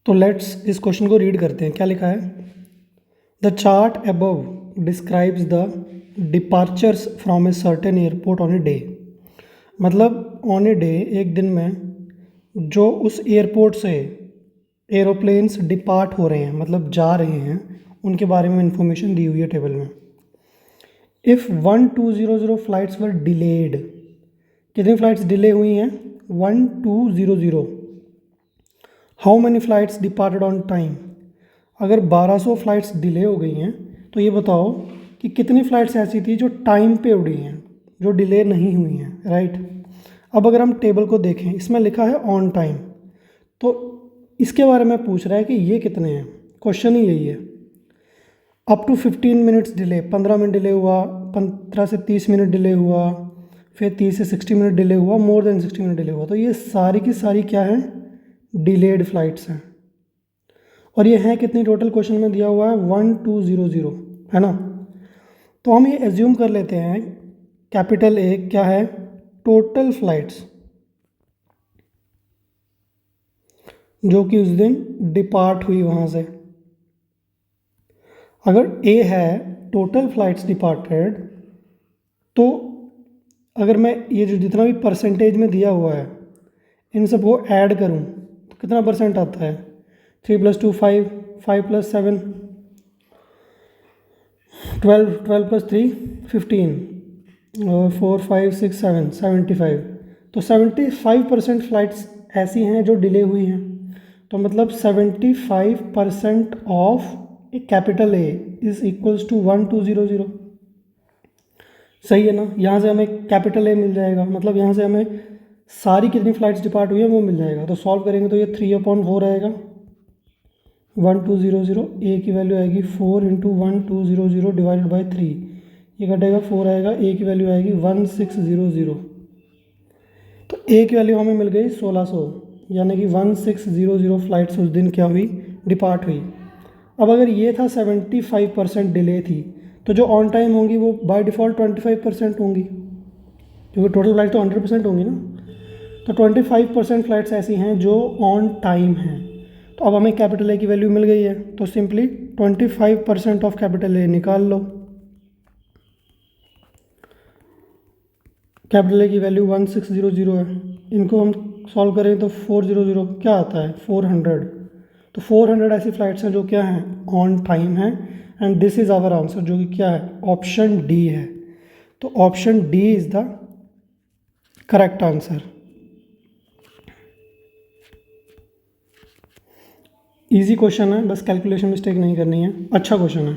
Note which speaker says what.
Speaker 1: तो लेट्स इस क्वेश्चन को रीड करते हैं। क्या लिखा है? The chart above describes the departures from a certain airport on a day. मतलब ऑन ए डे, एक दिन में जो उस एयरपोर्ट से एरोप्लेन्स डिपार्ट हो रहे हैं, मतलब जा रहे हैं, उनके बारे में इंफॉर्मेशन दी हुई है टेबल में। इफ़ 1200 फ्लाइट्स वर डिलेड, कितनी फ़्लाइट्स डिले हुई हैं? 1200। How many flights departed on time? अगर 1200 फ़्लाइट्स डिले हो गई हैं तो ये बताओ कि कितनी फ़्लाइट्स ऐसी थी जो टाइम पे उड़ी हैं, जो डिले नहीं हुई हैं, राइट। अब अगर हम टेबल को देखें, इसमें लिखा है ऑन टाइम, तो इसके बारे में पूछ रहा है कि ये कितने हैं। क्वेश्चन ही यही है। Up to 15 minutes delay, 15 minute delay हुआ, 15 से 30 मिनट डिले हुआ, फिर 30 से 60 मिनट डिले हुआ, मोर देन 60 मिनट डिले हुआ। तो ये सारी की सारी क्या है? डिलेड फ्लाइट्स हैं। और ये हैं कितनी? टोटल क्वेश्चन में दिया हुआ है 1200, है ना। तो हम ये एज्यूम कर लेते हैं कैपिटल ए क्या है? टोटल फ्लाइट्स जो कि उस दिन डिपार्ट हुई वहाँ से। अगर ए है टोटल फ्लाइट्स डिपार्टेड, तो अगर मैं ये जो जितना भी परसेंटेज में दिया हुआ है इन सबको ऐड करूँ तो कितना परसेंट आता है? 3 + 2 5, 5 + 7 12, 12 + 3 15, और 4 5 6 7 75। तो 75% फ़्लाइट्स ऐसी हैं जो डिले हुई हैं। तो मतलब 75% of capital A is equals to 1200। सही है ना। यहाँ से हमें कैपिटल ए मिल जाएगा, मतलब यहाँ से हमें सारी कितनी फ़्लाइट्स डिपार्ट हुई है वो मिल जाएगा। तो सॉल्व करेंगे तो ये 3/4 आएगा। 1200, ए की वैल्यू आएगी 4 × 1200 डिवाइडेड बाई 3, ये कटेगा 4 आएगा। ए की वैल्यू आएगी 1600। तो ए की वैल्यू हमें मिल गई 1600, यानी कि 1600 फ़्लाइट्स उस दिन क्या हुई? डिपार्ट हुई। अब अगर ये था 75% डिले थी, तो जो ऑन टाइम होंगी वो बाय डिफ़ॉल्ट 25% होंगी, क्योंकि टोटल फ्लाइट तो 100% होंगी ना। तो 25% फ़्लाइट्स ऐसी हैं जो ऑन टाइम हैं। तो अब हमें कैपिटल ए की वैल्यू मिल गई है, तो सिंपली 25% ऑफ कैपिटल ए निकाल लो। कैपिटल ए की वैल्यू 1600 है, इनको हम सॉल्व करें तो 400 क्या आता है? 400। तो 400 ऐसी फ़्लाइट्स हैं जो क्या हैं? ऑन टाइम हैं। And this is our answer, जो कि क्या है? ऑप्शन डी है। तो option D is the correct answer. Easy question है, बस कैलकुलेशन मिस्टेक नहीं करनी है। अच्छा क्वेश्चन है।